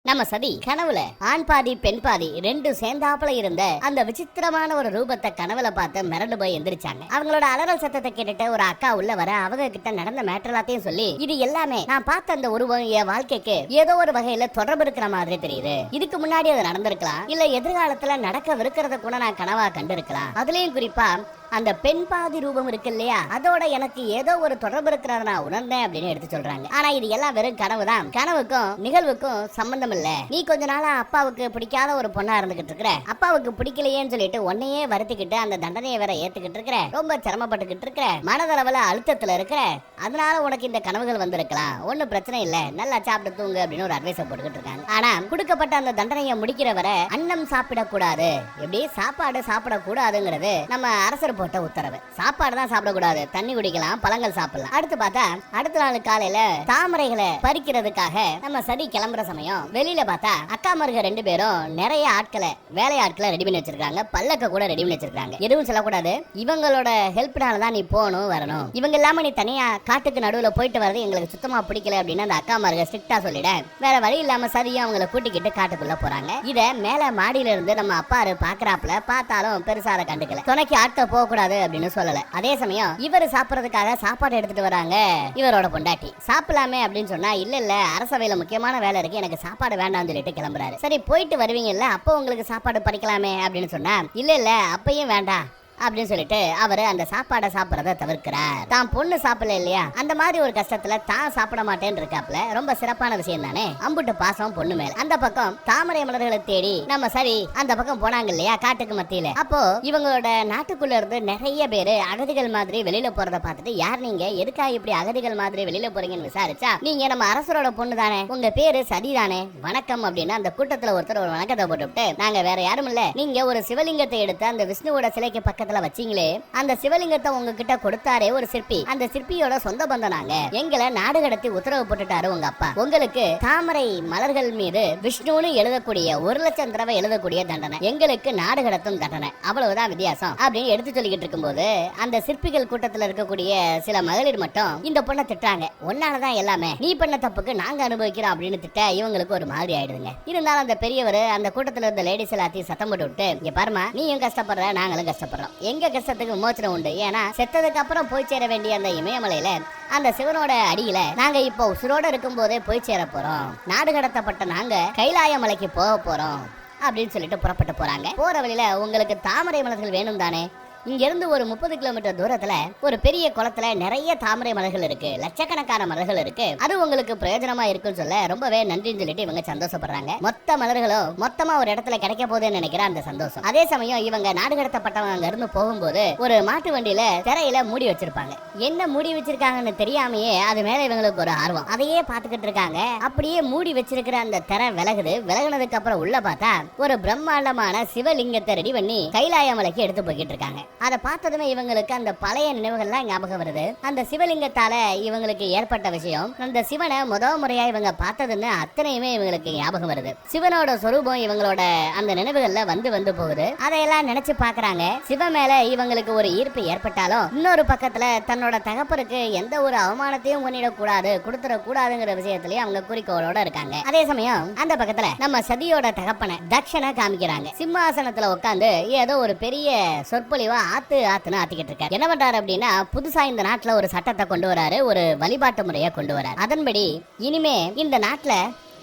நம்ம சதி கனவுல ஆண் பாதி பெண் பாதி ரெண்டு சேர்ந்தாப்புல இருந்த அந்த விசித்திரமான ஒரு ரூபத்தை கனவுல பார்த்து மிரண்டு போய் எந்திரிச்சாங்க. அவங்களோட அலறல் சத்தத்தை கேட்டுட்டு ஒரு அக்கா உள்ள வர அவங்க கிட்ட நடந்த மேட்டர் எல்லாத்தையும் சொல்லி, இது எல்லாமே நான் பார்த்த அந்த உருவம் என் வாழ்க்கைக்கு ஏதோ ஒரு வகையில தொடர்பு இருக்கிற மாதிரி தெரியுது. இதுக்கு முன்னாடி அது நடந்திருக்கலாம், இல்ல எதிர்காலத்துல நடக்கவிருக்கிறத கூட நான் கனவா கண்டிருக்கலாம். அதுலயும் குறிப்பா அந்த பெண் பாதி ரூபம் இருக்கு இல்லையா, அதோட எனக்கு ஏதோ ஒரு தொடர்பு இருக்கிறத நான் உணர்ந்தேன் அப்படின்னு எடுத்து சொல்றாங்க. ஆனா இது எல்லாம் வெறும் கனவுதான். கனவுக்கும் நிகழ்வுக்கும் சம்பந்தம் இல்ல. நீ கொஞ்ச நாளா அப்பாவுக்கு பிடிக்காத ஒரு பொண்ணா இருந்துகிட்டு இருக்கிற, அப்பாவுக்கு பிடிக்கலையேன்னு சொல்லிட்டு உன்னையே வருத்திக்கிட்டு அந்த தண்டனையை வேற ஏத்துக்கிட்டு இருக்கிற, ரொம்ப சிரமப்பட்டுக்கிட்டு இருக்கிற, மனதளவுல அழுத்தத்துல இருக்கிற, அதனால உனக்கு இந்த கனவுகள் வந்திருக்கலாம். ஒன்னும் பிரச்சனை இல்ல, நல்லா சாப்பிட்டு தூங்கு அப்படின்னு ஒரு அட்வைஸ் போட்டுக்கிட்டு இருக்காங்க. ஆனா கொடுக்கப்பட்ட அந்த தண்டனையை முடிக்கிற வரை அன்னம் சாப்பிடக்கூடாது, எப்படி சாப்பாடு சாப்பிடக்கூடாதுங்கிறது நம்ம அரசர் போட்ட உத்தரவு. சாப்பாடு தான் சாப்பிடக்கூடாது, தண்ணி குடிக்கலாம், பழங்கள் சாப்பிடலாம். அடுத்து பார்த்தா அடுத்த நாள் காலையில தாமரைகளை பறிக்கிறதுக்காக நம்ம சதி கிளம்புற சமயம் வெளியில பார்த்தா அக்காமார்க ரெண்டு பேரும் நிறைய ஆட்களை வேலையாட்களை ரெடி பண்ணி வச்சிருக்காங்க. பல்லக்க கூட ரெடி பண்ணி வச்சிருக்காங்க. எதுவும் சொல்லக்கூடாது, இவங்களோட ஹெல்ப்னால தான் நீ போகணும் வரணும், இவங்க இல்லாம நீ தனியா காட்டுக்கு நடுவுல போயிட்டு வரது எங்களுக்கு சுத்தமா பிடிக்கல அப்படின்னு அந்த அக்காமார்க ஸ்ட்ரிக்டா சொல்லிட வேற வழி இல்லாம சதியும் அவங்களை கூட்டிக்கிட்டு காட்டுக்குள்ள போறாங்க. இத மேல மாடியில இருந்து நம்ம அப்பாரு பாக்குறாப்புல, பார்த்தாலும் பெருசா அதை கண்டுக்கல. துணைக்கு ஆட்கள் போக கூடாது அப்படின்னு சொல்லல. அதே சமயம் இவர் சாப்பிடறதுக்காக சாப்பாடு எடுத்துட்டு வராங்க இவரோட பொண்டாட்டி. சாப்பிடலாமே அப்படின்னு சொன்னா, இல்ல இல்ல அரசவையில முக்கியமான வேலை இருக்கு, எனக்கு சாப்பாடு வேண்டாம்னு சொல்லிட்டு கிளம்புறாரு. சரி போயிட்டு வருவீங்கல்ல, அப்போ உங்களுக்கு சாப்பாடு பறிக்கலாமே அப்படின்னு சொன்னா, இல்ல இல்ல அப்பயும் வேண்டாம் அப்படின்னு சொல்லிட்டு அவரு அந்த சாப்பாடை சாப்பிடறத தவிர்க்கிறார். தான் பொண்ணு சாப்பிடல இல்லையா, அந்த மாதிரி ஒரு கஷ்டத்துல தான் சாப்பிட மாட்டேன்னு இருக்காப்ல. ரொம்ப சிறப்பான விஷயம் தானே, அம்புட்டு பாசம் பொண்ணு மேல. அந்த பக்கம் தாமரை மலர்களை தேடி நம்ம சரி அந்த பக்கம் போனாங்க இல்லையா காட்டுக்கு மத்தியில. அப்போ இவங்களோட நாட்டுக்குள்ள இருந்து நிறைய பேரு அகதிகள் மாதிரி வெளியில போறத பார்த்துட்டு, யார் நீங்க, எதுக்காக இப்படி அகதிகள் மாதிரி வெளியில போறீங்கன்னு விசாரிச்சா, நீங்க நம்ம அரசரோட பொண்ணு தானே, உங்க பேரு சதி தானே, வணக்கம் அப்படின்னு அந்த கூட்டத்துல ஒருத்தர் ஒரு வணக்கத்தை போட்டுவிட்டு, நாங்க வேற யாரும் இல்ல, நீங்க ஒரு சிவலிங்கத்தை எடுத்து அந்த விஷ்ணுவோட சிலைக்கு பக்கத்துல வச்சீங்களே, அந்த சிவலிங்கத்தை உங்ககிட்ட கொடுத்தாரே ஒரு சிற்பி, அந்த சிற்பியோட சொந்த பந்தம் நாங்க, எங்களை நாடு கடத்தி உத்தரவு போட்டுட்டாரு உங்க அப்பா. உங்களுக்கு தாமரை மலர்கள் மீது விஷ்ணுன்னு எழுதக்கூடிய 1,00,000 தடவை எழுதக்கூடிய தண்டனை, எங்களுக்கு நாடு கடத்தும் தண்டனை, அவ்வளவுதான் வித்தியாசம் அப்படின்னு எடுத்து சொல்லிக்கிட்டு இருக்கும்போது அந்த சிற்பிகள் கூட்டத்துல இருக்கக்கூடிய சில மகளிர் மட்டும் இந்த பொண்ணை திட்டாங்க. ஒன்னாலதான் எல்லாமே, நீ பண்ண தப்புக்கு நாங்க அனுபவிக்கிறோம் அப்படின்னு திட்ட இவங்களுக்கு ஒரு மாதிரி ஆயிடுதுங்க. இருந்தாலும் அந்த பெரியவர் அந்த கூட்டத்துல இருந்த லேடிஸ் எல்லாத்தையும் சத்தம் போட்டு விட்டு, இங்க பாருமா, நீயும் கஷ்டப்படுற நாங்களும் கஷ்டப்படுறோம், எங்க கஷ்டத்துக்கு விமோச்சனம் உண்டு. ஏன்னா செத்ததுக்கு அப்புறம் போய் சேர வேண்டிய அந்த இமயமலையில அந்த சிவனோட அடியில நாங்க இப்போ உசுரோட இருக்கும் போதே போய் சேர போறோம், நாடு கடத்தப்பட்ட நாங்க கைலாய மலைக்கு போக போறோம் அப்படின்னு சொல்லிட்டு புறப்பட்டு போறாங்க. போற வழியில உங்களுக்கு தாமரை மலர்கள் வேணும் தானே, இங்க இருந்து ஒரு 30 கிலோமீட்டர் தூரத்துல ஒரு பெரிய குளத்துல நிறைய தாமரை மலர்கள் இருக்கு, லட்சக்கணக்கான மலர்கள் இருக்கு, அது உங்களுக்கு பிரயோஜனமா இருக்குன்னு சொல்ல ரொம்பவே நன்றின்னு சொல்லிட்டு இவங்க சந்தோஷப்படுறாங்க. மொத்த மலர்களும் மொத்தமா ஒரு இடத்துல கிடைக்க போகுதுன்னு நினைக்கிற அந்த சந்தோஷம். அதே சமயம் இவங்க நாடு கடத்தப்பட்டவங்க அங்க இருந்து போகும்போது ஒரு மாட்டு வண்டியில திரையில மூடி வச்சிருப்பாங்க. என்ன மூடி வச்சிருக்காங்கன்னு தெரியாமையே அது மேல இவங்களுக்கு ஒரு ஆர்வம், அதையே பாத்துக்கிட்டு இருக்காங்க. அப்படியே மூடி வச்சிருக்கிற அந்த திரை விலகுது. விலகுனதுக்கு அப்புறம் உள்ள பார்த்தா ஒரு பிரம்மாண்டமான சிவலிங்கத்தை ரெடி பண்ணி கைலாய மலைக்கு எடுத்து போய்கிட்டு இருக்காங்க. அதை பார்த்ததுமே இவங்களுக்கு அந்த பழைய நினைவுகள்லாம் ஞாபகம் வருது. அந்த சிவலிங்கத்தால இவங்களுக்கு ஏற்பட்ட விஷயம், அந்த சிவனை முதல் முறையா இவங்க பார்த்ததுன்னு அத்தனையுமே இவங்களுக்கு ஞாபகம் வருது. சிவனோட சொரூபம் இவங்களோட அந்த நினைவுகள்ல வந்து வந்து போகுது. அதையெல்லாம் நினைச்சு பாக்குறாங்க. சிவ மேல இவங்களுக்கு ஒரு ஈர்ப்பு ஏற்பட்டாலும் இன்னொரு பக்கத்துல தன்னோட தகப்பருக்கு எந்த ஒரு அவமானத்தையும் பண்ணிடக்கூடாது, கொடுத்துடக்கூடாதுங்கிற விஷயத்திலேயே அவங்க குறிக்கோளோட இருக்காங்க. அதே சமயம் அந்த பக்கத்துல நம்ம சதியோட தகப்பனை தக்ஷனை காமிக்கிறாங்க. சிம்மாசனத்துல உட்காந்து ஏதோ ஒரு பெரிய சொற்பொழிவா ஆத்துன்னு ஆத்திக்கிட்டு இருக்காரு. என்ன பண்றாரு அப்படின்னா, புதுசா இந்த நாட்டுல ஒரு சட்டத்தை கொண்டு வராரு, ஒரு வழிபாட்டு முறையை கொண்டு வராரு. அதன்படி இனிமே இந்த நாட்டுல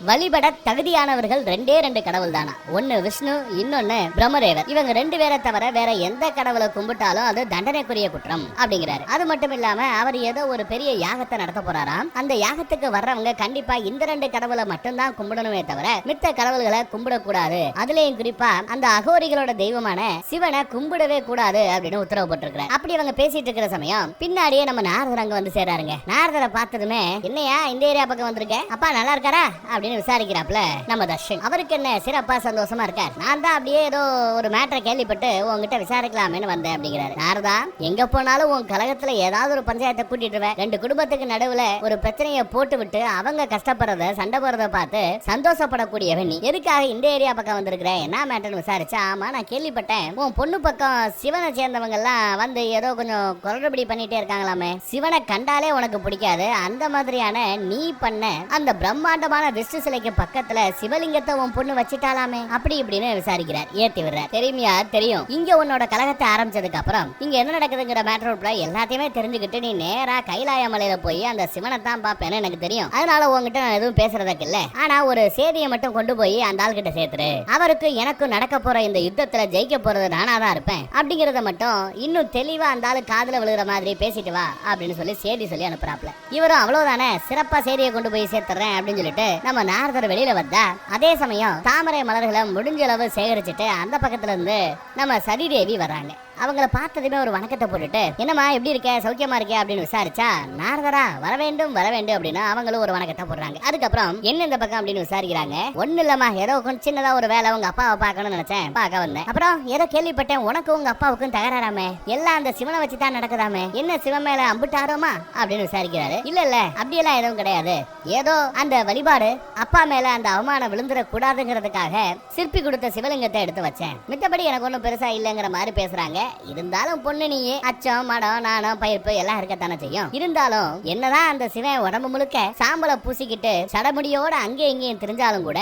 வழிபட தகுதியானவர்கள் 2 கடவுள் தானா, ஒன்னு விஷ்ணு, இன்னொன்னு பிரம்மதேவர். இவங்க 2 பேரை தவிர வேற எந்த கடவுளை கும்பிட்டாலும் அது தண்டனைக்குரிய குற்றம் அப்படிங்கிறாரு. அது மட்டும் இல்லாம அவர் ஏதோ ஒரு பெரிய யாகத்தை நடத்த போறாராம். அந்த யாகத்துக்கு வர்றவங்க கண்டிப்பா இந்த 2 கடவுளை மட்டும்தான் கும்பிடணுமே தவிர மித்த கடவுள்களை கும்பிடக்கூடாது. அதுலயும் குறிப்பா அந்த அகோரிகளோட தெய்வமான சிவனை கும்பிடவே கூடாது அப்படின்னு உத்தரவு போட்டிருக்கிறார். அப்படி அவங்க பேசிட்டு இருக்கிற சமயம் பின்னாடியே நம்ம நாரதர் அங்க வந்து சேராருங்க. நாரதரை பார்த்ததுமே, என்னையா இந்த ஏரியா பக்கம் வந்திருக்க, அப்பா நல்லா இருக்காரா அப்படின்னு விசாரிக்கிறாப்ல நம்ம தர்ஷன். அவருக்கு என்ன சிறப்பா சந்தோஷமா இருக்கார். நான் தான் அப்படியே ஏதோ ஒரு மேட்டரை கேள்விப்பட்டு உங்ககிட்ட விசாரிக்கலாமேன்னு வந்தேன் அப்படிங்கிறாரு. நாரதா, எங்க போனாலும் உன் கழகத்துல ஏதாவது ஒரு பஞ்சாயத்தை கூட்டிட்டுருவேன், 2 குடும்பத்துக்கு நடுவுல ஒரு பிரச்சனையை போட்டு விட்டு அவங்க கஷ்டப்படுறத சண்டை போறத பார்த்து சந்தோஷப்படக்கூடியவன் நீ, எதுக்காக இந்த ஏரியா பக்கம் வந்திருக்கிற, என்ன மேட்டர்னு விசாரிச்சா, ஆமா நான் கேள்விப்பட்டேன் உன் பொண்ணு பக்கம் சிவனை சேர்ந்தவங்க எல்லாம் வந்து ஏதோ கொஞ்சம் குரடுபடி பண்ணிட்டே இருக்காங்களாமே, சிவனை கண்டாலே உனக்கு பிடிக்காது, அந்த மாதிரியான நீ பண்ண அந்த பிரம்மாண்டமான விஷ்ணு விஷ்ணு சிலைக்கு பக்கத்துல சிவலிங்கத்தை உன் பொண்ணு வச்சிட்டாலாமே அப்படி இப்படின்னு விசாரிக்கிறார், ஏத்தி விடுறார். தெரியுமியா? தெரியும். இங்க உன்னோட கலகத்தை ஆரம்பிச்சதுக்கு அப்புறம் இங்க என்ன நடக்குதுங்கிற மேட்டர் எல்லாத்தையுமே தெரிஞ்சுக்கிட்டு நீ நேரா கைலாய மலையில போய் அந்த சிவனை தான் பாப்பேன்னு எனக்கு தெரியும். அதனால உங்ககிட்ட நான் எதுவும் பேசுறதுக்கு இல்ல. ஆனா ஒரு செய்தியை மட்டும் கொண்டு போய் அந்த ஆள் கிட்ட சேர்த்துரு. அவருக்கு எனக்கும் நடக்க போற இந்த யுத்தத்துல ஜெயிக்க போறது நானா தான் இருப்பேன் அப்படிங்கறத மட்டும் இன்னும் தெளிவா அந்த ஆளு காதுல விழுகிற மாதிரி பேசிட்டு வா அப்படின்னு சொல்லி செய்தி சொல்லி அனுப்புறாப்ல. இவரும் அவ்வளவுதானே, சிறப்பா செய்தியை கொண்டு போய் சேர்த்துறேன் அப்படின்னு சொல்லிட்டு நம்ம நாரதர் வெளியில வந்தா, அதே சமயம் தாமரை மலர்களை முடிஞ்ச அளவு சேகரிச்சுட்டு அந்த பக்கத்துல இருந்து நம்ம சதி தேவி வர்றாங்க. அவங்கள பார்த்ததுமே ஒரு வணக்கத்தை போட்டுட்டு, என்னம்மா எப்படி இருக்க, சௌக்கியமா இருக்கே அப்படின்னு விசாரிச்சா, நாரதரா வர வேண்டும் வர வேண்டும் அப்படின்னு அவங்களும் ஒரு வணக்கத்தை போடுறாங்க. அதுக்கப்புறம் என்ன இந்த பக்கம் அப்படின்னு விசாரிக்கிறாங்க. ஒண்ணு இல்லம்மா, ஏதோ கொஞ்சம் சின்னதா ஒரு வேலை, உங்க அப்பாவை பார்க்கணும்னு நினைச்சேன், பார்க்க வந்தேன். அப்புறம் ஏதோ கேள்விப்பட்டேன் உனக்கு உங்க அப்பாவுக்கும் தகராறாமே, எல்லாம் அந்த சிவனை வச்சுதான் நடக்குதாமே, என்ன சிவன் மேல அம்பிட்டாரோமா அப்படின்னு விசாரிக்கிறாரு. இல்ல இல்ல அப்படியெல்லாம் எதுவும் கிடையாது, ஏதோ அந்த வழிபாடு அப்பா மேல அந்த அவமானம் விழுந்துட கூடாதுங்கிறதுக்காக சிற்பி கொடுத்த சிவலிங்கத்தை எடுத்து வச்சேன், மித்தபடி எனக்கு ஒன்றும் பெருசா இல்லைங்கிற மாதிரி பேசுறாங்க. இருந்தாலும் பொண்ணு நீயே, அச்சம் மடம் நாணம் பயிர்ப்பு எல்லாம் இருக்கத்தானே செய்யும். இருந்தாலும் என்னதான் அந்த சிவன் உடம்பு முழுக்க சாம்பலை பூசிக்கிட்டு சடமுடியோட அங்கே இங்கேயும் தெரிஞ்சாலும் கூட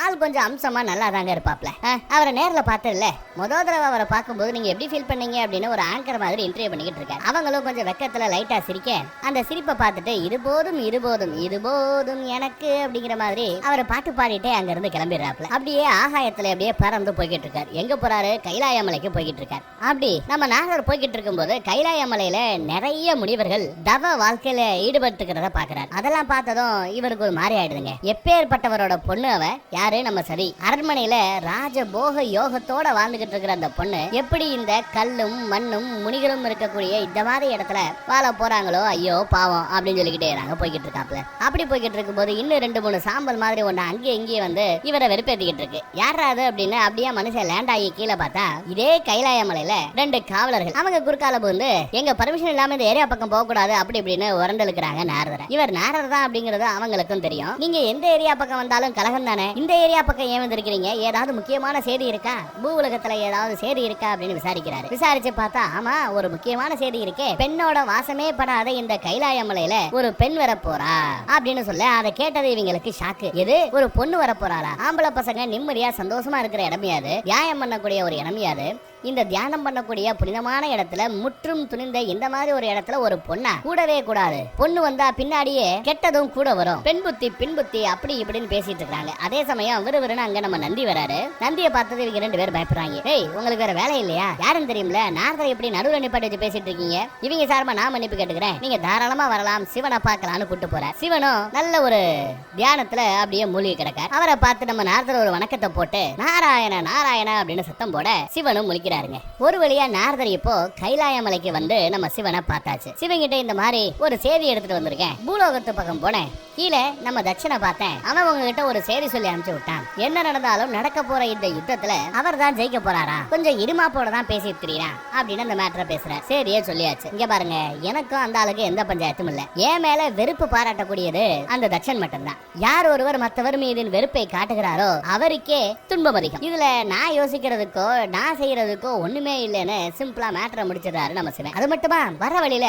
ஆள் கொஞ்சம் அம்சமா நல்லா தாங்க இருப்பாப்ல. அவரை நேர்ல பார்த்ததில்ல, முதல் தடவை அவரை பார்க்கும்போது நீங்க எப்படி ஃபீல் பண்ணீங்க அப்படின்னு ஒரு ஆங்கர் மாதிரி இன்டர்வியூ பண்ணிக்கிட்டு இருக்காரு. அவங்களும் கொஞ்சம் வெக்கத்துல லைட்டா சிரிக்க, அந்த சிரிப்பை பார்த்துட்டு இது போதும் இது போதும் இது போதும் எனக்கு அப்படிங்கிற மாதிரி அவரை பாட்டு பாடிட்டே அங்க இருந்து கிளம்பிடுறாப்ல. அப்படியே ஆகாயத்துல அப்படியே பறந்து போய்கிட்டு இருக்காரு. எங்க போறாரு? கைலாய மலைக்கு போய்கிட்டு இருக்காரு. அப்படி நம்ம நாகர் போய்கிட்டு இருக்கும்போது கைலாய மலையில நிறைய முனிவர்கள் தவ வாழ்க்கையில ஈடுபட்டுக்கிறத பாக்குறாரு. அதெல்லாம் பார்த்ததும் இவருக்கு ஒரு மாதிரி ஆயிடுதுங்க. எப்பேற்பட்டவரோட பொண்ணு அவ, யாரு? நம்ம சதி. அரண்மனையில ராஜ போக யோகத்தோட வாழ்ந்துகிட்டு இருக்கிற அந்த பொண்ணு எப்படி இந்த கல்லும் மண்ணும் முனிகளும் இருக்கக்கூடிய இந்த மாதிரி இடத்துல வாழ போறாங்களோ, ஐயோ பாவம் அப்படின்னு சொல்லிக்கிட்டே இருக்காங்க. போய்கிட்டு இருக்காப்ல. அப்படி போய்கிட்டு இருக்கும்போது இன்னும் 2-3 சாம்பல் மாதிரி ஒண்ணு அங்கேயே இங்கேயே வந்து இவரை வெறுப்பேத்திக்கிட்டு இருக்கு. யாராது அப்படின்னு அப்படியே மனுஷன் லேண்ட் ஆகி கீழே பார்த்தா இதே கைலாய மலையில 2 காவலர்கள் அவங்க குறுக்கால வந்து எங்க பர்மிஷன் இல்லாம இந்த ஏரியா பக்கம் போக கூடாது அப்படி இப்படின்னு உரண்டலுக்குறாங்க நாரதரை. இவர் நாரதர் தான் அப்படிங்கறது அவங்களுக்கும் தெரியும். நீங்க எந்த ஏரியா பக்கம் வந்தாலும் கலகம் தானே, இந்த ஏரியா பக்கம் ஏன் வந்திருக்கீங்க, ஏதாவது முக்கியமான செய்தி இருக்கா, பூ உலகத்துல ஏதாவது செய்தி இருக்கா அப்படின்னு விசாரிக்கிறாரு. விசாரிச்சு பார்த்தா ஆமா ஒரு முக்கியமான செய்தி இருக்கே, பெண்ணோட வாசமே படாத இந்த கைலாய மலையில ஒரு பெண் வர போறா அப்படின்னு சொல்ல, அதை கேட்டது இவங்களுக்கு ஷாக்கு. எது, ஒரு பொண்ணு வர போறாளா? ஆம்பளை பசங்க நிம்மதியா சந்தோஷமா இருக்கிற இடமையாது, தியானம் பண்ணக்கூடிய ஒரு இடமையாது, இந்த தியானம் பண்ணக்கூடிய புனிதமான இடத்துல முற்றும் துணிந்த இந்த மாதிரி ஒரு இடத்துல ஒரு பொண்ணா கூடவே கூடாது. பொண்ணு வந்தா பின்னாடியே கெட்டதும் கூட வரும், பெண் புத்தி பின் புத்தி அப்படி இப்படின்னு பேசிட்டு இருக்காங்க. அதே சமயம் விறுவிறுன்னு அங்க நம்ம நந்தி வராரு. நந்தியை பார்த்தது இவங்க 2 பேர் பயப்படுறாங்க. ஏய் உங்களுக்கு வேற வேலை இல்லையா, யாருன்னு தெரியும்ல, நாரதரை எப்படி நடுவுல நிப்பாட்டி வச்சு பேசிட்டு இருக்கீங்க, இவங்க சார்பா நான் மன்னிப்பு கேட்டுக்கிறேன், நீங்க தாராளமா வரலாம், சிவனை பார்க்கலாம்னு கூட்டு போற. சிவனும் நல்ல ஒரு தியானத்துல அப்படியே மூழ்கி கிடக்க. அவரை பார்த்து நம்ம நாரதர் ஒரு வணக்கத்தை போட்டு நாராயண நாராயண அப்படின்னு சத்தம் போட சிவனும் முழிக்கிறாருங்க. ஒரு வழியா நாரதர் இப்போ கைலாய மலைக்கு வந்து நம்ம சிவனை பார்த்தாச்சு. சிவங்கிட்ட இந்த மாதிரி ஒரு செய்தி எடுத்துட்டு வந்திருக்கேன், பூலோகத்து பக்கம் போனேன், கீழே நம்ம தட்சனை பார்த்தேன், அவன் உங்ககிட்ட ஒரு செய்தி சொல்லி அனுப்பிச்சு விட்டான், என்ன நடந்தாலும் நடக்க போற இந்த யுத்தத்துல அவர் தான் ஜெயிக்க போறாரா, கொஞ்சம் இருமாப்போட தான் பேசிட்டு தெரியுறான் அப்படின்னு அந்த மேட்டரை பேசுற. சரியே சொல்லியாச்சு. இங்க பாருங்க, எனக்கும் அந்த ஆளுக்கு எந்த பஞ்சாயத்தும் இல்ல, என் மேல வெறுப்பு பாராட்டக்கூடியது அந்த தட்சன் மட்டும்தான். யார் ஒருவர் மற்றவர் மீது வெறுப்பை காட்டுகிறாரோ அவருக்கே துன்பம் அதிகம். இதுல நான் யோசிக்கிறதுக்கோ நான் செய்யறதுக்கோ ஒண்ணுமே இல்லைன்னு சிம்பிளா மேட்டரை முடிச்சிடறாரு நம்ம சிவன். அது மட்டுமா, வர வழியில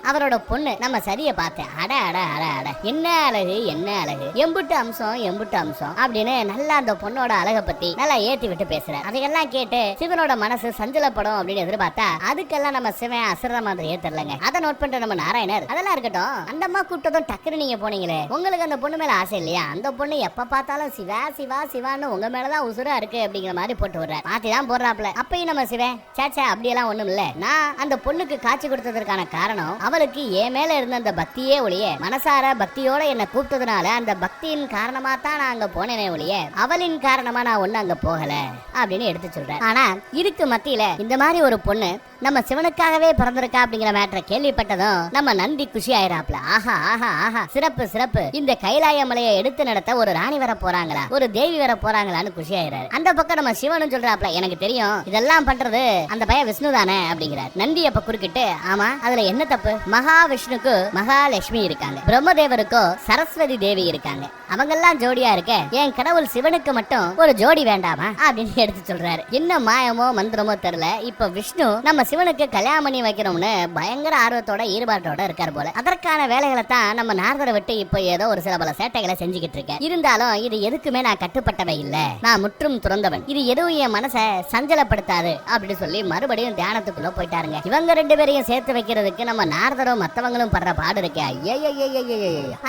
அவரோட பொண்ணு நம்ம சரியை பார்த்தேன், அட அட அட அட என்ன அழகு என்ன அழகு, எம்புட்டு அம்சம் எம்புட்டு அம்சம் அப்படின்னு நல்லா அந்த பொண்ணோட அழகை பத்தி நல்லா ஏத்தி விட்டு பேசுற. அதையெல்லாம் கேட்டு சிவனோட மனசு சஞ்சலப்படும் அப்படின்னு எதிர்பார்த்தா அதுக்கெல்லாம் நம்ம சிவன் அசுர மாதிரியே தெரியலங்க. அதை நோட் பண்ற நம்ம நாராயணர், அதெல்லாம் இருக்கட்டும், அந்த அம்மா கூப்பிட்டதும் டக்குன்னு நீங்க போனீங்களே, உங்களுக்கு அந்த பொண்ணு மேல ஆசை இல்லையா, அந்த பொண்ணு எப்ப பார்த்தாலும் சிவா சிவா சிவான்னு உங்க மேலதான் உசுரா இருக்கு அப்படிங்கிற மாதிரி போட்டு விடுற. மாத்திதான் போடுறாப்ல. அப்பயும் நம்ம சிவன் சேச்சா அப்படியெல்லாம் ஒண்ணும் இல்ல, நான் அந்த பொண்ணுக்கு காட்சி கொடுத்ததற்கான காரணம் அவளுக்கு என் மேல இருந்த அந்த பக்தியே ஒழிய, மனசார பக்தியோட என்ன கூப்பிட்டதுனால அந்த பக்தியின் காரணமா தான் நான் அங்க போனேனே ஒழிய அவளின் காரணமா நான் ஒண்ணு அங்க போகல அப்படின்னு எடுத்து சொல்றேன். ஆனா இதுக்கு மத்தியில இந்த மாதிரி ஒரு பொண்ணு நம்ம சிவனுக்காகவே பிறந்திருக்கா அப்படிங்கிற மேட்டரை கேள்விப்பட்டதும் நம்ம நந்தி குஷி ஆயிராப்ல. ஆஹா ஆஹா ஆஹா, சிறப்பு சிறப்பு, இந்த கைலாய மலையை எடுத்து நடத்த ஒரு ராணி வர போறாங்களா, ஒரு தேவி வர போறாங்களான்னு குஷி ஆயிராரு. அந்த பக்கம் நம்ம சிவனும் சொல்றாப்ல, எனக்கு தெரியும் இதெல்லாம் பண்றது அந்த பையன் விஷ்ணு தானே அப்படிங்கிறார். நந்தி அப்ப குறுக்கிட்டு, ஆமா அதுல என்ன தப்பு, மகாவிஷ்ணுக்கு மகாலட்சுமி இருக்காங்க, பிரம்மதேவருக்கோ சரஸ்வதி தேவி இருக்காங்க, அவங்க எல்லாம் ஜோடியா இருக்க என் கடவுள் சிவனுக்கு மட்டும் ஒரு ஜோடி வேண்டாமா அப்படின்னு எடுத்து சொல்றாரு. என்ன மாயமோ மந்திரமோ தெரியல, இப்ப விஷ்ணு நம்ம சிவனுக்கு கல்யாணம் பண்ணி வைக்கணும்னு பயங்கர ஆர்வத்தோட ஈடுபாட்டோட இருக்காரு போல. அதற்கான வேலைகளை தான் நம்ம நாரதரை விட்டு இப்போ ஏதோ ஒரு சில பல சேட்டைகளை செஞ்சுக்கிட்டு இருக்கேன். இருந்தாலும் இது எதுக்குமே நான் கட்டுப்பட்டவை இல்ல, நான் முற்றும் துறந்தவன், இது எதுவும் என் மனசை சஞ்சலப்படுத்தாது அப்படின்னு சொல்லி மறுபடியும் தியானத்துக்குள்ள போயிட்டாருங்க. இவங்க ரெண்டு பேரையும் சேர்த்து வைக்கிறதுக்கு நம்ம நாரதரும் மத்தவங்களும் படுற பாடு இருக்கே.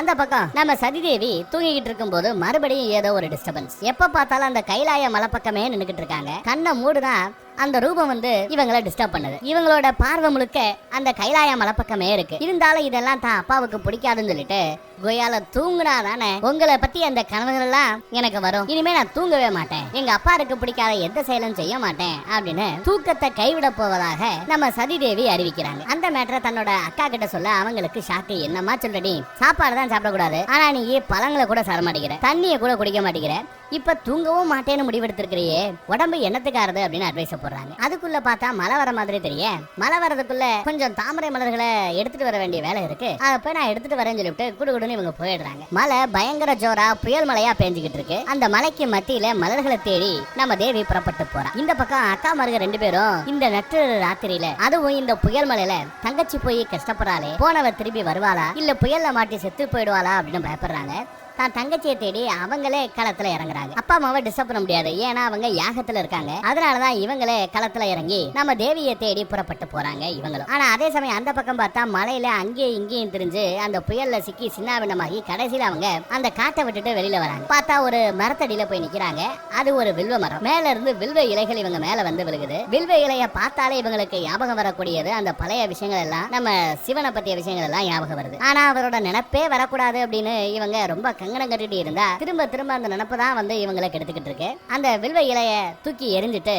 அந்த பக்கம் நம்ம சதிதேவி தூங்கிக்கிட்டு இருக்கும் போது மறுபடியும் ஏதோ ஒரு டிஸ்டர்பன்ஸ். எப்ப பார்த்தாலும் அந்த கைலாய மலை பக்கமே நின்னுக்கிட்டு இருக்காங்க. கண்ணை மூடுதான் அந்த ரூபம் வந்து இவங்களை டிஸ்டர்ப் பண்ணுது. இவங்களோட பார்வை முழுக்க அந்த கைலாய மலைப்பக்கமே இருக்கு. இருந்தாலும் இதெல்லாம் தான் அப்பாவுக்கு பிடிக்காதுன்னு சொல்லிட்டு கோயால தூங்குனா தானே உங்களை பத்தி அந்த கனவுகள் எல்லாம் எனக்கு வரும், இனிமே நான் தூங்கவே மாட்டேன், எங்க அப்பாருக்கு பிடிக்காத எந்த செயலும் செய்ய மாட்டேன் அப்படின்னு தூக்கத்தை கைவிட போவதாக நம்ம சதிதேவி அறிவிக்கிறாங்க. அந்த மேட்டரை தன்னோட அக்கா கிட்ட சொல்ல அவங்களுக்கு ஷாக்கு. என்னமா சொல்றடி, சாப்பாடு தான் சாப்பிடக்கூடாது, ஆனா நீ பழங்களை கூட சாப்பிட மாட்டேங்கிற, தண்ணியை கூட குடிக்க மாட்டேங்கிற, இப்ப தூங்கவும் மாட்டேன்னு முடிவெடுத்திருக்கிறியே, உடம்பு என்னத்துக்காருது அப்படின்னு அட்வைஸ் போடுறாங்க. அதுக்குள்ள பார்த்தா மழை வர மாதிரி தெரிய, மழை வரதுக்குள்ள கொஞ்சம் தாமரை மலர்களை எடுத்துட்டு வர வேண்டிய வேலை இருக்கு, அப்ப நான் எடுத்துட்டு வரேன்னு சொல்லிட்டு குடுகுடுன்னு இவங்க போயிடுறாங்க. மழை பயங்கர ஜோரா புயல் மழையா பேஞ்சுக்கிட்டு இருக்கு. அந்த மலைக்கு மத்தியில மலர்களை தேடி நம்ம தேவி புறப்பட்டு போறா. இந்த பக்கம் அக்கா மருக ரெண்டு பேரும் இந்த நட்டு ராத்திரியில, அதுவும் இந்த புயல் மலையில தங்கச்சி போய் கஷ்டப்படுறாளே, போனவ திரும்பி வருவாளா இல்ல புயல்ல மாட்டி செத்து போயிடுவாளா அப்படின்னு பயப்படுறாங்க. தான் தங்கச்சியை தேடி அவங்களே களத்துல இறங்குறாங்க. அப்பா அம்மாவை டிஸ்டர்ப் பண்ண முடியாது, ஏன்னா அவங்க யாகத்துல இருக்காங்க. அதனாலதான் இவங்களே களத்துல இறங்கி நம்ம தேவியை தேடி புறப்பட்டு போறாங்க இவங்களும். ஆனா அதே சமயம் அந்த பக்கம் பார்த்தா மலையில அங்கேயும் இங்கேயும் தெரிஞ்சு அந்த புயல்ல சிக்கி சின்னாபின்னமாகி கடைசியில அவங்க அந்த காட்டை விட்டுட்டு வெளியில வராங்க. பார்த்தா ஒரு மரத்தடியில போய் நிக்கிறாங்க. அது ஒரு வில்வ மரம். மேல இருந்து வில்வ இலைகள் இவங்க மேல வந்து விழுகுது. வில்வ இலைய பார்த்தாலே இவங்களுக்கு ஞாபகம் வரக்கூடியது அந்த பழைய விஷயங்கள் எல்லாம், நம்ம சிவனை பத்திய விஷயங்கள் எல்லாம் ஞாபகம் வருது. ஆனா அவரோட நினைப்பே வரக்கூடாது அப்படின்னு இவங்க ரொம்ப கங்கணம் கட்டிட்டு இருந்தா திரும்ப திரும்ப அந்த நினப்பு தான் வந்து இவங்களை கெடுத்துக்கிட்டு இருக்கு. அந்த வில்வ இலைய தூக்கி எரிஞ்சிட்டு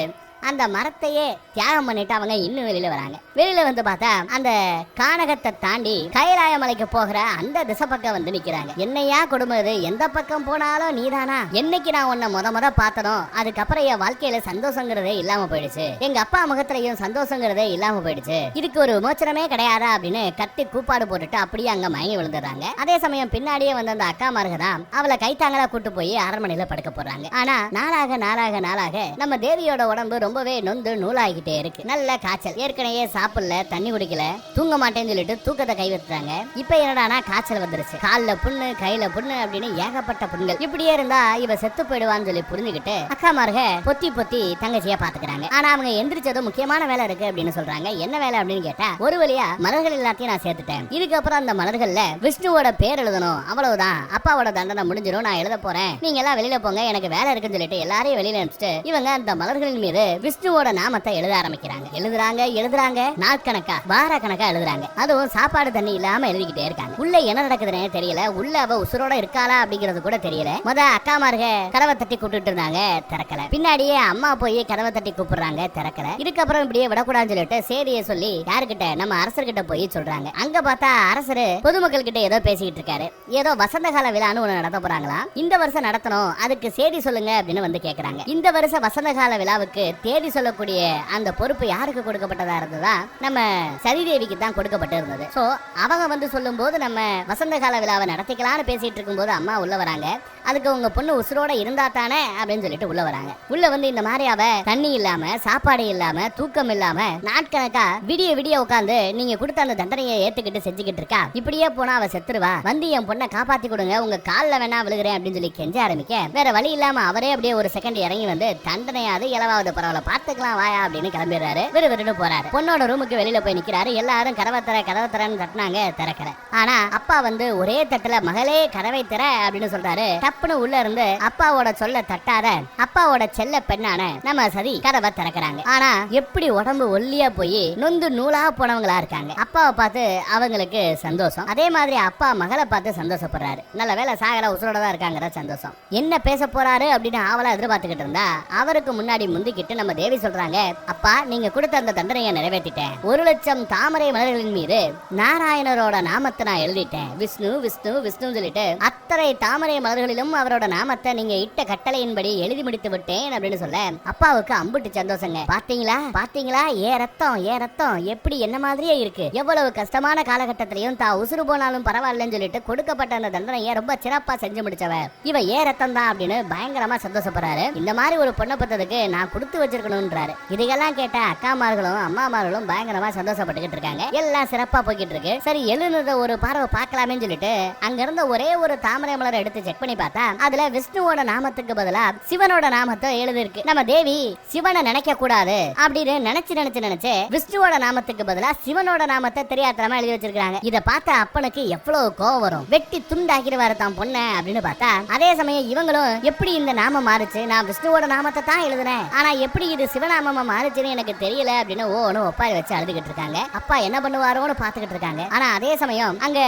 அந்த மரத்தையே தியாகம் பண்ணிட்டு அவங்க இன்னும் வெளியில வராங்க. வெளியில வந்து பார்த்தா அந்த கானகத்தை தாண்டி கைலாய மலைக்கு போகிற அந்த திசை பக்கம் வந்து நிக்கிறாங்க. என்னையா கொடுமை இது, எந்த பக்கம் போனாலும் நீதானா, என்னைக்கு நான் உன்னை முத பார்த்தனோ அதுக்கப்புறம் என் வாழ்க்கையில சந்தோஷங்கிறதே இல்லாம போயிடுச்சு, எங்க அப்பா முகத்திலையும் சந்தோஷங்கிறதே இல்லாம போயிடுச்சு, இதுக்கு ஒரு விமோச்சனமே கிடையாதா அப்படின்னு கத்தி கூப்பாடு போட்டுட்டு அப்படியே அங்க மயங்கி விழுந்துடுறாங்க. அதே சமயம் பின்னாடியே வந்து அந்த அக்கா மார்க தான் அவளை கைத்தாங்களா கூட்டு போய் அரண்மனையில படுக்க போடுறாங்க. ஆனா நாளாக நாளாக நாளாக நம்ம தேவியோட உடம்பு ரொம்பவே நொந்து நூலாகிட்டே இருக்கு. நல்ல காய்ச்சல், ஏற்கனவே சாப்பிடல, தண்ணி குடிக்கல, தூங்க மாட்டேன்னு சொல்லிட்டு தூக்கத்தை கை வச்சுறாங்க. இப்ப என்னடானா காய்ச்சல் வந்துருச்சு, கால்ல புண்ணு கையில புண்ணு அப்படின்னு ஏகப்பட்ட புண்கள். இப்படியே இருந்தா இவ செத்து போயிடுவான்னு சொல்லி புரிஞ்சுக்கிட்டு அக்காமார்க பொத்தி பொத்தி தங்கச்சியா பாத்துக்கிறாங்க. ஆனா அவங்க எந்திரிச்சதும் முக்கியமான வேலை இருக்கு அப்படின்னு சொல்றாங்க. என்ன வேலை அப்படின்னு கேட்டா, ஒரு வழியா மலர்கள் எல்லாத்தையும் நான் சேர்த்துட்டேன், இதுக்கப்புறம் அந்த மலர்கள்ல விஷ்ணுவோட பேர் எழுதணும், அவ்வளவுதான், அப்பாவோட தண்டனை முடிஞ்சிடும், நான் எழுத போறேன், நீங்க எல்லாம் வெளியில போங்க, எனக்கு வேலை இருக்குன்னு சொல்லிட்டு எல்லாரையும் வெளியில அனுப்பிச்சிட்டு இவங்க அந்த மலர்களின் மீது விஷ்ணுவோட நாமத்தை எழுத ஆரம்பிக்கிறாங்க. எழுதுறாங்க நாட்கணக்கா வார கணக்கா எழுதுறாங்க. அதுவும் சாப்பாடு தண்ணி இல்லாம எழுதிக்கிட்டே இருக்காங்க. உள்ள என்ன நடக்குதுன்னு தெரியல, உள்ள அவ உசுரோட இருக்காளா அப்படிங்கிறது கூட தெரியல. அக்காமார்க கதவை தட்டி கூப்பிட்டு இருந்தாங்க, திறக்கல. பின்னாடியே அம்மா போய் கதவை தட்டி கூப்பிடுறாங்க, திறக்கல. இதுக்கப்புறம் இப்படியே விடக்கூடாதுன்னு சொல்லிட்டு சேதியை சொல்லி யாருக்கிட்ட, நம்ம அரசர்கிட்ட போய் சொல்றாங்க. அங்க பார்த்தா அரசரு பொதுமக்கள் கிட்ட ஏதோ பேசிக்கிட்டு இருக்காரு. ஏதோ வசந்த கால விழான்னு ஒண்ணு நடத்த போறாங்களா, இந்த வருஷம் நடத்தணும், அதுக்கு சேதி சொல்லுங்க அப்படின்னு வந்து கேக்குறாங்க. இந்த வருஷம் வசந்த கால விழாவுக்கு தேதி சொல்லக்கூடிய அந்த பொறுப்பு யாருக்கு கொடுக்கப்பட்டதா இருந்ததா, நம்ம சதிதேவிக்கு தான் கொடுக்கப்பட்டு இருந்தது. சோ அவங்க வந்து சொல்லும் போது நம்ம வசந்த கால விழாவை நடத்திக்கலாம்னு பேசிட்டு இருக்கும் போது அம்மா உள்ள வராங்க. அதுக்கு உங்க பொண்ணு உசுரோட இருந்தா தானே அப்படின்னு சொல்லிட்டு உள்ள வராங்க. உள்ள வந்து இந்த மாதிரி அவ தண்ணி இல்லாம, சாப்பாடு இல்லாம, தூக்கம் இல்லாம நாட்கணக்கா விடிய விடிய உட்காந்து நீங்க கொடுத்த அந்த தண்டனையை ஏத்துக்கிட்டு செஞ்சுக்கிட்டு இருக்கா, இப்படியே போனா அவ செத்துருவா, வந்து என் பொண்ணை காப்பாத்தி கொடுங்க, உங்க கால்ல வேணா விழுகிறேன் அப்படின்னு சொல்லி கெஞ்ச ஆரம்பிக்க, வேற வழி இல்லாம அவரே அப்படியே ஒரு செகண்ட் இறங்கி வந்து தண்டனையாவது இலவாவது பரவாயில்ல பாத்துக்கலாம் வாயா அப்படின்னு கிளம்பிடுறாரு. விறுவிறுன்னு போறாரு. பொண்ணோட ரூமுக்கு வெளியில போய் நிக்கிறாரு. எல்லாரும் கதவை தரன்னு தட்டினாங்க, திறக்கல. ஆனா அப்பா வந்து ஒரே தட்டுல மகளே கதவை திற அப்படின்னு சொல்றாரு. டப்புன்னு உள்ள இருந்து அப்பாவோட சொல்ல தட்டாத அப்பாவோட செல்ல பெண்ணான நம்ம சதி கதவை திறக்கிறாங்க. ஆனா எப்படி உடம்பு ஒல்லியா போய் நொந்து நூலா போனவங்களா இருக்காங்க. அப்பாவை பார்த்து அவங்களுக்கு சந்தோஷம். அதே மாதிரி அப்பா மகளை பார்த்து சந்தோஷப்படுறாரு. நல்ல வேலை சாகர உசுரோட தான் இருக்காங்கிற சந்தோஷம். என்ன பேச போறாரு அப்படின்னு ஆவலா எதிர்பார்த்துக்கிட்டு இருந்தா அவருக்கு முன்னாடி முந்திக்கிட்டு நம்ம தேவி சொல்றாங்க, அப்பா நீங்க கொடுத்த அந்த தண்டனையை நிறைவேற்றிட்டேன், 1,00,000 தாமரை மலர்களின் மீது நாராயணரோட நாமத்தை நான் எழுதிட்டேன், விஷ்ணு விஷ்ணு விஷ்ணு சொல்லிட்டு அத்தனை தாமரை மலர்களிலும் அவரோட நாமத்தை நீங்க இட்ட கட்டளையின்படி எழுதி முடித்து விட்டேன் அப்படின்னு சொல்ல அப்பாவுக்கு அம்புட்டு சந்தோஷங்க. பாத்தீங்களா ஏ ரத்தம் எப்படி என்ன மாதிரியே இருக்கு, எவ்வளவு கஷ்டமான காலகட்டத்திலையும் தான் உசுறு போனாலும் பரவாயில்லன்னு சொல்லிட்டு கொடுக்கப்பட்ட அந்த தண்டனையை ரொம்ப சிறப்பா செஞ்சு முடிச்சவ இவ ஏ ரத்தம் தான் அப்படின்னு பயங்கரமா சந்தோஷப்படுறாரு. இந்த மாதிரி ஒரு பொண்ணை பத்ததுக்கு நான் கொடுத்து வச்ச வச்சிருக்கணும்ன்றாரு. இதையெல்லாம் கேட்ட அக்காமார்களும் அம்மாமார்களும் பயங்கரமா சந்தோஷப்பட்டுக்கிட்டு இருக்காங்க. எல்லாம் சிறப்பா போய்கிட்டு இருக்கு. சரி எழுதுனத ஒரு பார்வை பார்க்கலாமே சொல்லிட்டு அங்க இருந்த ஒரே ஒரு தாமரை மலரை எடுத்து செக் பண்ணி பார்த்தா அதுல விஷ்ணுவோட நாமத்துக்கு பதிலா சிவனோட நாமத்தை எழுதிருக்கு. நம்ம தேவி சிவனை நினைக்க கூடாது அப்படின்னு நினைச்சு விஷ்ணுவோட நாமத்துக்கு பதிலா சிவனோட நாமத்தை தெரியாதனமா எழுதி வச்சிருக்காங்க. இத பார்த்த அப்பனுக்கு எவ்வளவு கோவம் வரும். வெட்டி துண்டாக்கிடுவாரு தான் பொண்ண அப்படின்னு பார்த்தா அதே சமயம் இவங்களும் எப்படி இந்த நாமம் மாறுச்சு, நான் விஷ்ணுவோட நாமத்தை தான் எழுதுனேன், ஆனா எப்படி இது சிவநாமமா மாறுச்சுன்னு எனக்கு தெரியல அப்படின்னு ஒப்பாரி வச்சு அழுதுகிட்டு இருக்காங்க. அப்பா என்ன பண்ணுவாரோன்னு பாத்துக்கிட்டு இருக்காங்க. ஆனா அதே சமயம் அங்க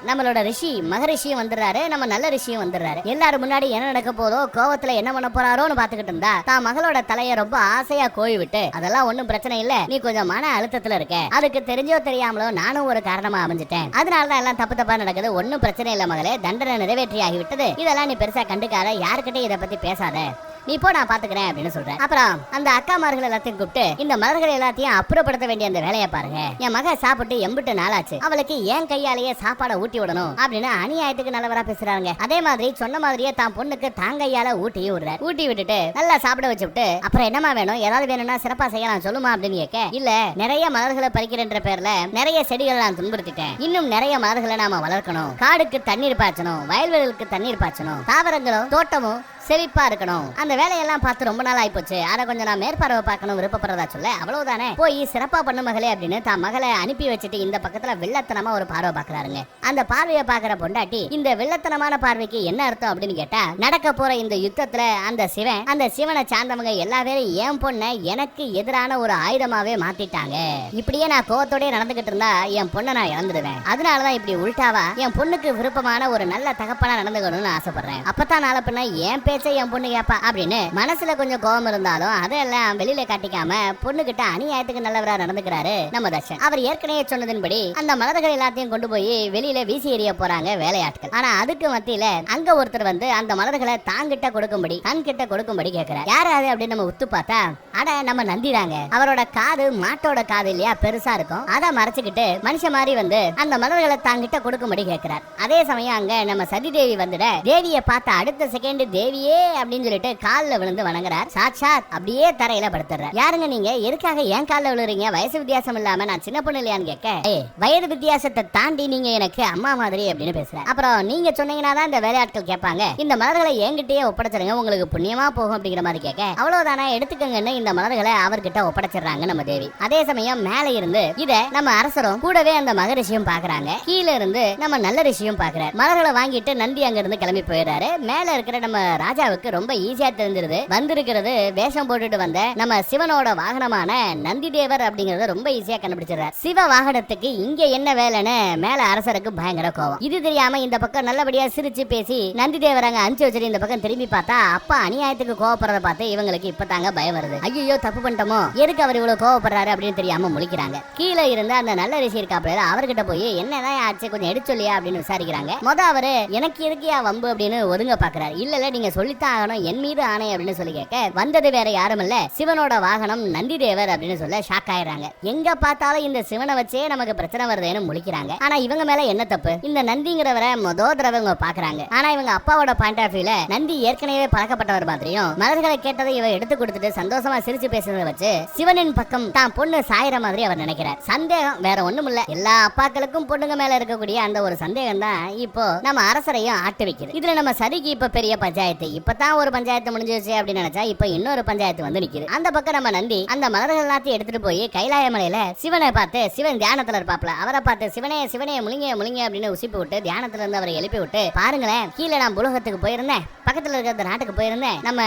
நம்மளோட ரிஷி மகரிஷியும் வந்துடுறாரு. நம்ம நல்ல ரிஷியும் வந்துடுறாரு. எல்லாரும் முன்னாடி என்ன நடக்க போதோ கோவத்துல என்ன பண்ண போறாரோன்னு பாத்துக்கிட்டு இருந்தா தான் மகளோட தலைய ரொம்ப ஆசையா கோழி விட்டு அதெல்லாம் ஒண்ணும் பிரச்சனை இல்ல, நீ கொஞ்சம் மன அழுத்தத்துல இருக்க, அதுக்கு தெரிஞ்சோ தெரியாமலோ நானும் ஒரு காரணமா அமைஞ்சிட்டேன், அதனாலதான் எல்லாம் தப்பு தப்பா நடக்குது, ஒன்னும் பிரச்சனை இல்ல மகளே, தண்டனை நிறைவேற்றி ஆகிவிட்டது, இதெல்லாம் நீ பெருசா கண்டுக்காத, யாருக்கிட்டே இதை பத்தி பேசாத, நீ போ நான் பாத்துக்கிறேன் அப்படின்னு சொல்றேன். அப்புறம் அந்த அக்காமார்கள் எல்லாத்தையும் கூப்பிட்டு இந்த மலர்கள் எல்லாத்தையும் அப்புறப்படுத்த வேண்டிய அந்த வேலையை பாருங்க, என் மக சாப்பிட்டு எம்பிட்டு நாளாச்சு, அவளுக்கு ஏன் கையாலேயே சாப்பாடை ஊட்டி விடணும் அப்படின்னு அநியாயத்துக்கு நல்லவரா பேசுறாங்க. அதே மாதிரி சொன்ன மாதிரியே தான் பொண்ணுக்கு தாங்கையால ஊட்டியும் விடுறாரு. ஊட்டி விட்டுட்டு நல்லா சாப்பிட வச்சு விட்டு அப்புறம் என்னமா வேணும், ஏதாவது வேணும்னா சிறப்பா செய்யலாம் சொல்லுமா அப்படின்னு கேட்க, இல்ல நிறைய மலர்களை பறிக்கிறன்ற பேர்ல நிறைய செடிகளை நான் துன்புறுத்திட்டேன், இன்னும் நிறைய மலர்களை நாம வளர்க்கணும், காடுக்கு தண்ணீர் பாய்ச்சணும், வயல்வெளிகளுக்கு தண்ணீர் பாய்ச்சணும், தாவரங்களும் தோட்டமும் செழிப்பா இருக்கணும், அந்த வேலையெல்லாம் பார்த்து ரொம்ப நாள் ஆயிப்போச்சு, அதை கொஞ்சம் நான் மேற்பார்வை பார்க்கணும் விருப்பப்படுறதா சொல்ல, அவ்வளவுதானே போய் சிறப்பா பண்ணு மகளே அப்படின்னு தான் மகளை அனுப்பி வச்சுட்டு இந்த பக்கத்துல வில்லத்தனமா ஒரு பார்வை பாக்குறாருங்க. அந்த பார்வையை பாக்குற பொண்டாட்டி இந்த வில்லத்தனமான பார்வைக்கு என்ன அர்த்தம் அப்படின்னு கேட்டா, நடக்க போற இந்த யுத்தத்துல அந்த சிவனை சார்ந்தவங்க எல்லா பேரும் என் பொண்ணை எனக்கு எதிரான ஒரு ஆயுதமாவே மாத்திட்டாங்க, இப்படியே நான் கோவத்தோட நடந்துகிட்டு இருந்தா என் பொண்ணை நான் இழந்துடுவேன், அதனாலதான் இப்படி உள்டாவா என் பொண்ணுக்கு விருப்பமான ஒரு நல்ல தகப்பனா நடந்துக்கணும்னு ஆசைப்படுறேன், அப்பதான் நாளை பின்ன என் என் பொண்ணு கேப்பா அப்படின்னு மனசுல கொஞ்சம் கோபம் இருந்தாலும் அதெல்லாம் வெளியில காட்டிக்காம பொண்ணுகிட்ட அநியாயத்துக்கு நல்லவரா நடந்துக்கிறாரு நம்ம தர்ஷன். அவர் ஏற்கனவே சொன்னதின்படி அந்த மலர்கள் எல்லாத்தையும் கொண்டு போய் வெளியில வீசி எறிய போறாங்க வேலையாட்கள். ஆனா அதுக்கு மத்தியில அங்க ஒருத்தர் வந்து அந்த மலர்களை தாங்கிட்ட கொடுக்கும்படி தன்கிட்ட கொடுக்கும்படி கேட்கிறார். யாரு அது அப்படின்னு நம்ம உத்து பார்த்தா அட நம்ம நந்திதாங்க. அவரோட காது மாட்டோட காது இல்லையா, பெருசா இருக்கும், அதை மறைச்சுக்கிட்டு மனுஷ மாதிரி வந்து அந்த மலர்களை தாங்கிட்ட கொடுக்கும்படி கேட்கிறார். அதே சமயம் அங்க நம்ம சதி தேவி வந்துட தேவியை பார்த்த அடுத்த செகண்ட் தேவி அப்படின்னு சொல்லிட்டு கால்ல விழுந்து வணங்குறார். சாட்சாத் அப்படியே தரையில படுத்துறார். யாருங்க நீங்க, எதுக்காக ஏன் கால்ல விழுறீங்க, வயசு வித்தியாசம் இல்லாம நான் சின்ன பொண்ணு இல்லையான்னு கேட்க, வயது வித்தியாசத்தை தாண்டி நீங்க எனக்கு அம்மா மாதிரி அப்படின்னு பேசுறேன். அப்புறம் நீங்க சொன்னீங்கன்னா தான் இந்த வேலையாட்கள் கேட்பாங்க, இந்த மலர்களை என்கிட்டயே ஒப்படைச்சிருங்க உங்களுக்கு புண்ணியமா போகும் அப்படிங்கிற மாதிரி கேட்க, அவ்வளவுதானே எடுத்துக்கங்கன்னு இந்த மலர்களை அவர்கிட்ட ஒப்படைச்சிடறாங்க நம்ம தேவி. அதே சமயம் மேல இருந்து இத நம்ம அரசரும் கூடவே அந்த மகரிஷியும் பாக்குறாங்க. கீழே இருந்து நம்ம நல்ல ரிஷியும் பாக்குறாரு. மலர்களை வாங்கிட்டு நந்தி அங்க இருந்து கிளம்பி போயிடுறாரு. மேல இருக்கிற நம்ம ராஜாவுக்கு ரொம்ப ஈஸியா தெரிஞ்சிருது வந்திருக்கிறது வேஷம் போட்டுட்டு வந்த நம்ம சிவனோட வாகனமான நந்தி தேவர் அப்படிங்கறத ரொம்ப ஈஸியா கண்டுபிடிச்சிடுறாரு. சிவ வாகனத்துக்கு இங்க என்ன வேலைன்னு மேல அரசருக்கு பயங்கர கோவம். இது தெரியாம இந்த பக்கம் நல்லபடியா சிரிச்சு பேசி நந்தி தேவர் அங்க அனுப்பிச்சு வச்சுட்டு இந்த பக்கம் திரும்பி பார்த்தா அப்பா அநியாயத்துக்கு கோவப்படுறத பார்த்து இவங்களுக்கு இப்பதாங்க பயம் வருது. ஐயோ தப்பு பண்ணிட்டோமோ, எதுக்கு அவர் இவ்வளவு கோவப்படுறாரு அப்படின்னு தெரியாம முழிக்கிறாங்க. கீழே இருந்து அந்த நல்ல ரிஷி இருக்காப்ல அவர்கிட்ட போய் என்னதான் ஆச்சு கொஞ்சம் எடுச்சொல்லியா அப்படின்னு விசாரிக்கிறாங்க. அவரு எனக்கு எதுக்கியா வம்பு அப்படின்னு ஒதுங்க பாக்குறாரு. இல்ல நீங்க சொல்லித்தான் ஆகணும், என் மீது ஆணை அப்படின்னு சொல்லி கேட்க, வந்தது வேற யாரும் இல்ல சிவனோட வாகனம் நந்தி தேவர் அப்படின்னு சொல்ல ஷாக் ஆயிடுறாங்க. எங்க பார்த்தாலும் இந்த சிவனை வச்சே நமக்கு பிரச்சனை வருதுன்னு முழிக்கிறாங்க. ஆனா இவங்க மேல என்ன தப்பு, இந்த நந்திங்கிறவரை தடவை இவங்க பாக்குறாங்க. ஆனா இவங்க அப்பாவோட பாயிண்ட் ஆஃப் வியூல நந்தி ஏற்கனவே பழக்கப்பட்டவர் மாதிரியும் மலர்களை கேட்டதை இவ எடுத்து கொடுத்துட்டு சந்தோஷமா சிரிச்சு பேசுறதை வச்சு சிவனின் பக்கம் தான் பொண்ணு சாயிற மாதிரி அவர் நினைக்கிறார். சந்தேகம் வேற ஒண்ணும் இல்ல, எல்லா அப்பாக்களுக்கும் பொண்ணுங்க மேல இருக்கக்கூடிய அந்த ஒரு சந்தேகம் தான் இப்போ நம்ம அரசரையும் ஆட்டு வைக்குது. இதுல நம்ம சரிக்கு இப்ப பெரிய பஞ்சாயத்து, இப்பதான் ஒரு பஞ்சாயத்து முடிஞ்சிருச்சு அப்படின்னு நினைச்சா இப்ப இன்னொரு பஞ்சாயத்து வந்து நிக்குது. அந்த பக்கம் நம்ம நந்தி அந்த மலர்கள் எல்லாத்தையும் எடுத்துட்டு போய் கைலாய மலையில சிவனை பார்த்து, சிவன் தியானத்துல இருப்பாப்ல, அவரை பார்த்து சிவனே சிவனே முழிங்க முழிங்க அப்படின்னு உசிப்பு விட்டு தியானத்துல இருந்து அவரை எழுப்பி விட்டு, பாருங்களேன் கீழே நான் புலகத்துக்கு போயிருந்தேன், பக்கத்துல இருக்கிற நாட்டுக்கு போயிருந்தேன், நம்ம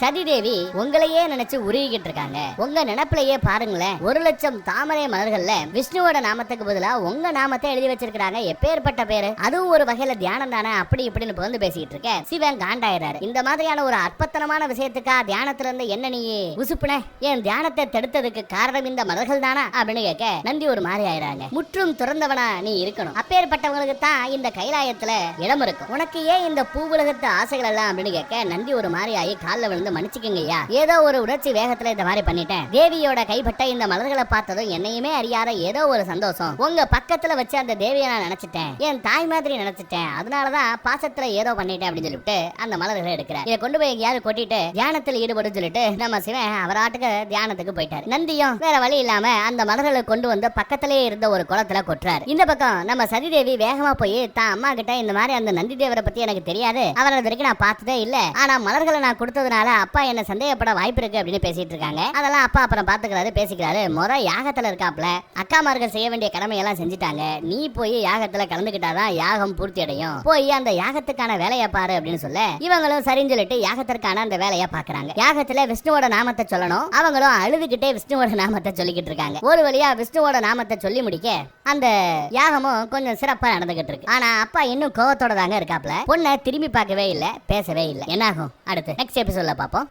சதி தேவி உங்களையே நினைச்சு உருகிக்கிட்டு இருக்காங்க, உங்க நினைப்பிலேயே பாருங்களேன் 1,00,000 தாமரை மலர்கள்ல விஷ்ணுவோட நாமத்துக்கு பதிலா உங்க நாமத்தை எழுதி வச்சிருக்காங்க, எப்பேற்பட்ட பேரு, அதுவும் ஒரு வகையில தியானம் தானே அப்படி இப்படின்னு புகழ்ந்து பேசிட்டு இருக்க சிவன் காண்டாயிராரு. இந்த மாதிரியான ஒரு அற்பத்தனமான விஷயத்துக்கா தியானத்துல இருந்து என்ன நீ உசுப்புன, என் தியானத்தை தடுத்ததுக்கு காரணம் இந்த மலர்கள் தானா அப்படின்னு கேட்க நந்தி ஒரு மாதிரி ஆயிராங்க. முற்றும் துறந்தவனா நீ இருக்கணும், அப்பேற்பட்டவங்களுக்கு தான் இந்த கைலாயத்துல இடம் இருக்கும், உனக்கு ஏன் இந்த பூவுலகத்து ஆசைகள் எல்லாம் அப்படின்னு கேட்க நந்தி ஒரு மாதிரி ஆகி காலில் விழுந்து மன்னிச்சுக்கங்கய்யா, ஏதோ ஒரு உணர்ச்சி வேகத்துல இந்த மாதிரி பண்ணிட்டேன், தேவியோட கைப்பட்ட இந்த மலர்களை பார்த்ததும் என்னையுமே அறியாத ஏதோ ஒரு சந்தோஷம் உங்க பக்கத்துல வச்சு அந்த தேவியை நான் நினைச்சிட்டேன், என் தாய் மாதிரி நினைச்சிட்டேன், அதனாலதான் பாசத்துல ஏதோ பண்ணிட்டேன் அப்படின்னு சொல்லிட்டு அந்த மலர்களை எடுக்கிறார். இதை கொண்டு போய் எங்கேயாவது கொட்டிட்டு தியானத்தில் ஈடுபடும் சொல்லிட்டு நம்ம சிவன் அவராட்டுக்கு தியானத்துக்கு போயிட்டாரு. நந்தியும் வேற வழி இல்லாம அந்த மலர்களை கொண்டு வந்து பக்கத்திலேயே இருந்த ஒரு குளத்துல கொட்டுறாரு. இந்த பக்கம் நம்ம சதிதேவி வேகமா போய் தான் அம்மா கிட்ட இந்த மாதிரி அந்த நந்தி தேவரை பத்தி எனக்கு தெரியாது, அவரை வரைக்கும் நான் பார்த்ததே இல்ல, ஆனா மலர்களை நான் கொடுத்ததுனால அப்பா என்ன சந்தேகப்பட வாய்ப்பு இருக்கு அப்படின்னு பேசிட்டு இருக்காங்க. அதெல்லாம் அப்பா அப்புறம் பாத்துக்கிறாரு, பேசிக்கிறாரு. முத யாகத்துல இருக்காப்ல அக்காமார்கள் செய்ய வேண்டிய கடமையெல்லாம் செஞ்சுட்டாங்க, நீ போய் யாகத்துல கலந்துக்கிட்டாதான் யாகம் பூர்த்தி அடையும், போய் அந்த யாகத்துக்கான வேலையை பாரு அப்படின்னு சொல்ல இவங்களும் சரின்னு சொல்லிட்டு யாகத்திற்கான அந்த வேலையை பாக்குறாங்க. யாகத்துல விஷ்ணுவோட நாமத்தை சொல்லணும், அவங்களும் அழுதுகிட்டே விஷ்ணுவோட நாமத்தை சொல்லிக்கிட்டு இருக்காங்க. ஒரு வழியா விஷ்ணுவோட நாமத்தை சொல்லி முடிக்க அந்த யாகமும் கொஞ்சம் சிறப்பா நடந்துகிட்டு இருக்கு. ஆனா அப்பா இன்னும் கோவத்தோட தாங்க இருக்காப்ல. பொண்ணை திரும்பி பார்க்கவே இல்ல, பேசவே இல்ல. என்ன ஆகும் அடுத்து நெக்ஸ்ட் எபிசோட்ல பாப்போம்.